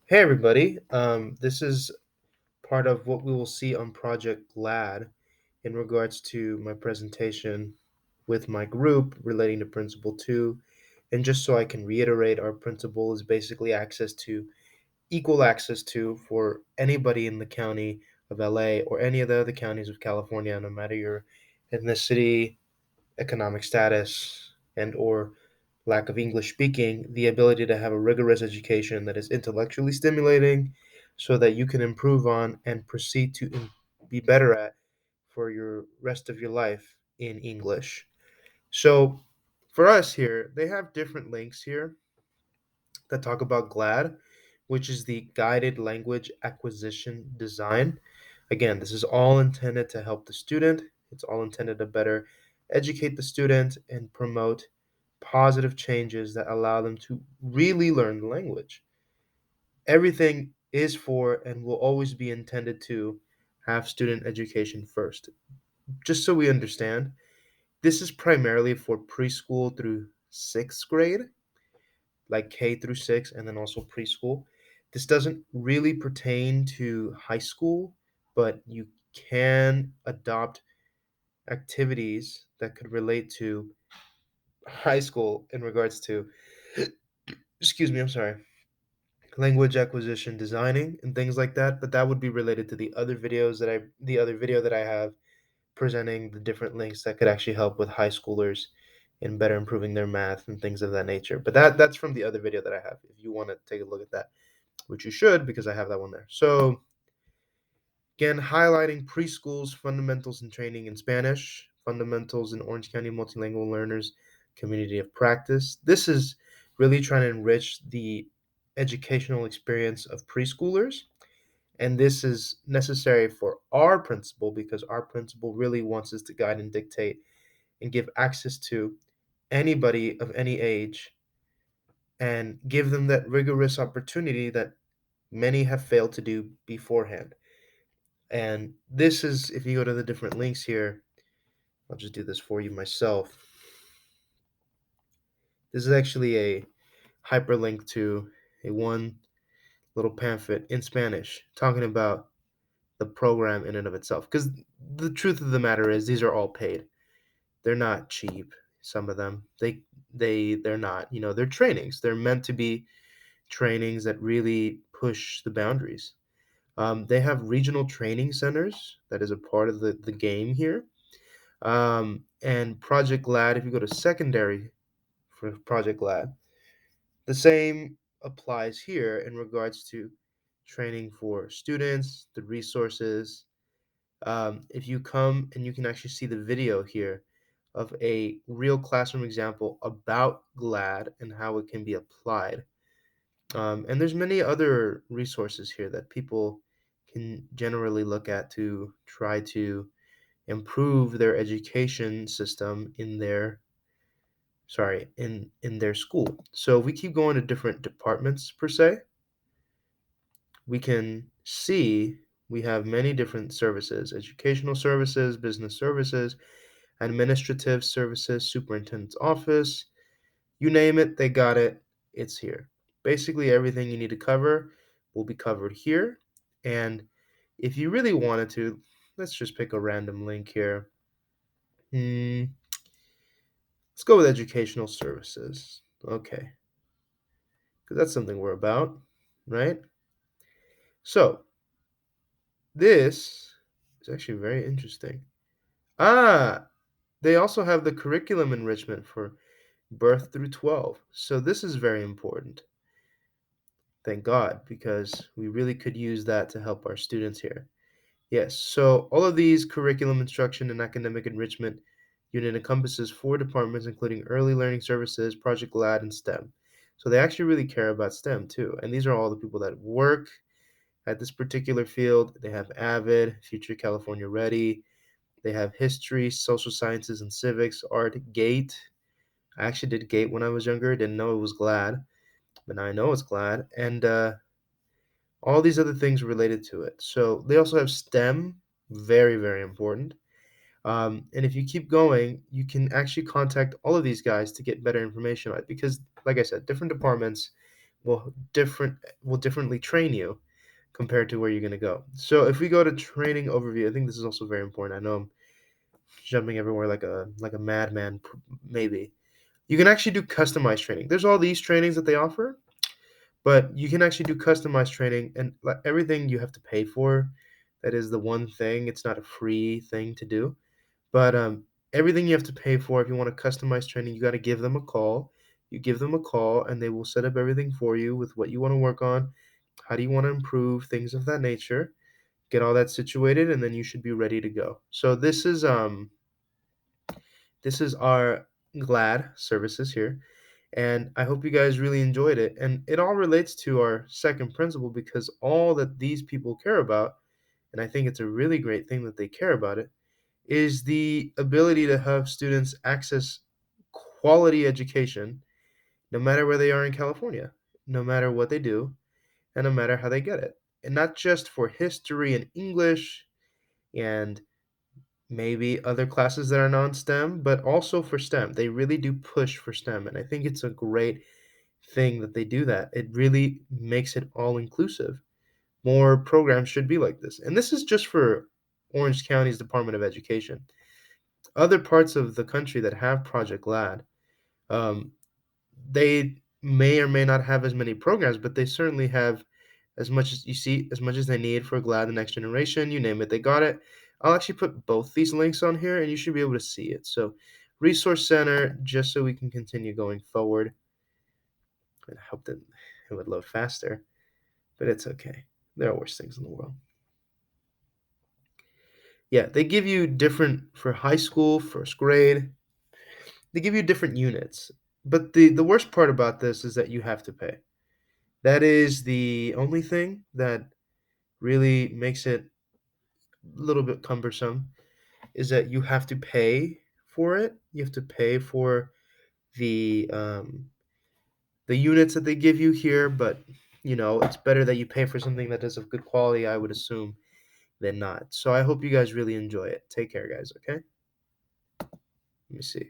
Hey everybody, this is part of what we will see on Project GLAD in regards to my presentation with my group relating to Principle 2. And just so I can reiterate, our principle is basically equal access to for anybody in the county of LA or any of the other counties of California, no matter your ethnicity, economic status, and or lack of English speaking, the ability to have a rigorous education that is intellectually stimulating so that you can improve on and proceed to be better at for your rest of your life in English. So for us here, they have different links here that talk about GLAD, which is the Guided Language Acquisition Design. Again, this is all intended to help the student. It's all intended to better educate the student and promote positive changes that allow them to really learn the language. Everything is for and will always be intended to have student education first. Just so we understand, this is primarily for preschool through sixth grade, like K through six, and then also preschool. This doesn't really pertain to high school, but you can adopt activities that could relate to high school in regards to, excuse me, I'm sorry, language acquisition designing and things like that, but that would be related to the other video that I have presenting the different links that could actually help with high schoolers in better improving their math and things of that nature. But that's from the other video that I have if you want to take a look at that, which you should because I have that one there. So again, highlighting preschool's fundamentals and training in Spanish, fundamentals in Orange County Multilingual Learners Community of Practice. This is really trying to enrich the educational experience of preschoolers. And this is necessary for our principal because our principal really wants us to guide and dictate and give access to anybody of any age and give them that rigorous opportunity that many have failed to do beforehand. And this is, if you go to the different links here, I'll just do this for you myself. This is actually a hyperlink to a one little pamphlet in Spanish talking about the program in and of itself. Because the truth of the matter is, these are all paid. They're not cheap. Some of them, they're not. They're trainings. They're meant to be trainings that really push the boundaries. They have regional training centers. That is a part of the game here. And Project Lad, if you go to secondary for Project Lad, the same applies here in regards to training for students, the resources. If you come and you can actually see the video here of a real classroom example about GLAD and how it can be applied. And there's many other resources here that people can generally look at to try to improve their education system in their school. So if we keep going to different departments per se, we can see we have many different services: educational services, business services, administrative services, superintendent's office, you name it, they got it. It's here. Basically, everything you need to cover will be covered here. And if you really wanted to, let's just pick a random link here. Let's go with educational services. Okay, because that's something we're about, right? So, this is actually very interesting. Ah, they also have the curriculum enrichment for birth through 12. So, this is very important. Thank God, because we really could use that to help our students here. Yes, so all of these curriculum instruction and academic enrichment unit encompasses four departments, including early learning services, Project LAD, and STEM. So they actually really care about STEM too. And these are all the people that work at this particular field. They have AVID, Future California Ready. They have history, social sciences, and civics, art, GATE. I actually did GATE when I was younger. Didn't know it was GLAD, but now I know it's GLAD. And all these other things related to it. So they also have STEM, very, very important. And if you keep going, you can actually contact all of these guys to get better information on it because, like I said, different departments will differently train you compared to where you're going to go. So if we go to training overview, I think this is also very important. I know I'm jumping everywhere like a madman, maybe. You can actually do customized training. There's all these trainings that they offer, but you can actually do customized training, and like everything you have to pay for. That is the one thing. It's not a free thing to do, but everything you have to pay for. If you want to customize training, you got to give them a call. You give them a call, and they will set up everything for you with what you want to work on. How do you want to improve things of that nature? Get all that situated, and then you should be ready to go. So this is our GLAD services here, and I hope you guys really enjoyed it. And it all relates to our second principle because all that these people care about, and I think it's a really great thing that they care about it, is the ability to have students access quality education no matter where they are in California, no matter what they do, and no matter how they get it. And not just for history and English and maybe other classes that are non-STEM, but also for STEM. They really do push for STEM, and I think it's a great thing that they do that. It really makes it all inclusive. More programs should be like this. And this is just for Orange County's Department of Education. Other parts of the country that have Project LAD, um, they may or may not have as many programs, but they certainly have as much as you see, as much as they need for GLAD the next generation. You name it, they got it. I'll actually put both these links on here, and you should be able to see it. So, Resource Center, just so we can continue going forward. And I hope that it would load faster, but it's okay. There are worse things in the world. Yeah, they give you different for high school, first grade. They give you different units. But the worst part about this is that you have to pay. That is the only thing that really makes it a little bit cumbersome is that you have to pay for it. You have to pay for the um, the units that they give you here, but it's better that you pay for something that is of good quality, I would assume, than not. So I hope you guys really enjoy it. Take care, guys. Okay. Let me see.